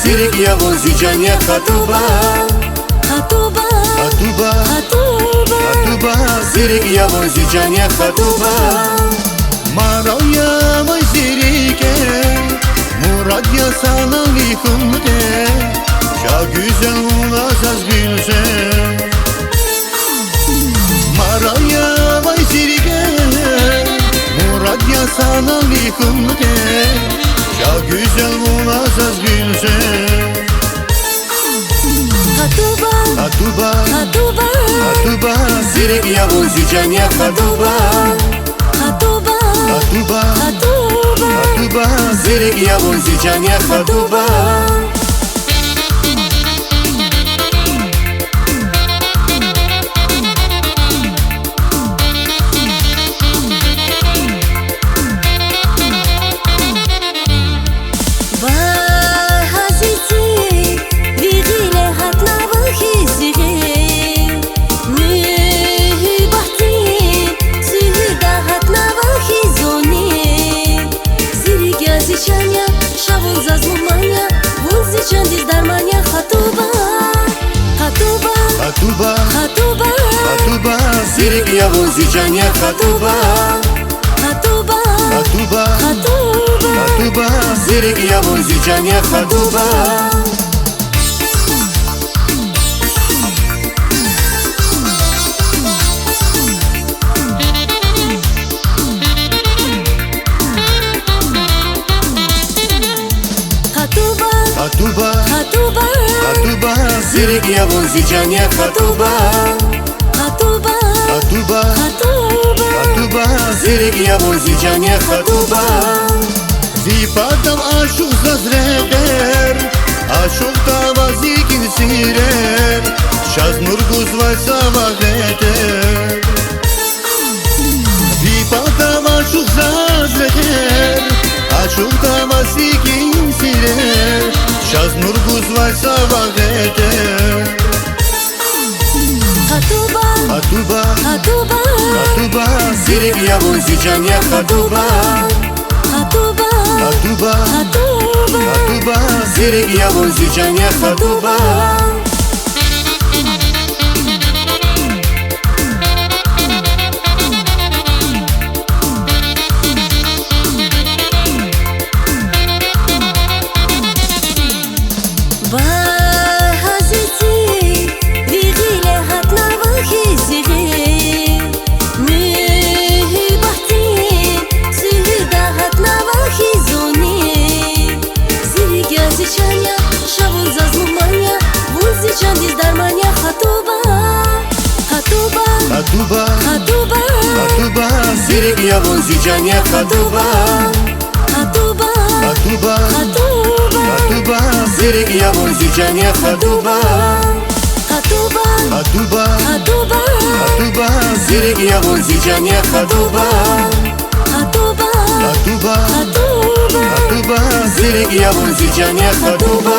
Sirek yavozi janya khatuba Hatuba, Hatuba hatuba, Hatuba Sirek yavozi janya khatuba Maraya vay sirike Murad ya sana likunde Ya güzel ulazaz gülse Maraya vay sirike Murad ya sana likunde Ya güzel ulazaz gülse hatuba, Hatuba hatuba, Hatuba Sirek yavozi janya khatuba hatuba, Hatuba hatuba, Hatuba Sirek yavozi janya khatuba Hatuba Hatuba, Hatuba Sirek yavozi janya khatuba hatuba, Hatuba hatuba, Hatuba Sirek yavozi janya khatuba hatuba, Hatuba hatuba, Hatuba Sirek yavozi janya khatuba hatuba, Hatuba hatuba, Hatuba Sirek yavozi janya khatuba Zipadam aşık zazreger Aşık tavazikin sirer Şaz nurguz vay savageter Zipadam aşık zazreger Aşık tavazikin sirer Şaz nurguz vay savageter hatuba, Hatuba hatuba, Hatuba Sirek yavozi janya khatuba hatuba, Hatuba hatuba, Hatuba Sirek yavozi janya khatuba Hatuba hatuba, Hatuba Sirek yavozi janya khatuba hatuba, Hatuba hatuba, Hatuba Sirek yavozi janya khatuba hatuba, Hatuba hatuba, Hatuba Sirek yavozi janya khatuba hatuba, Hatuba hatuba, Hatuba Sirek yavozi janya khatuba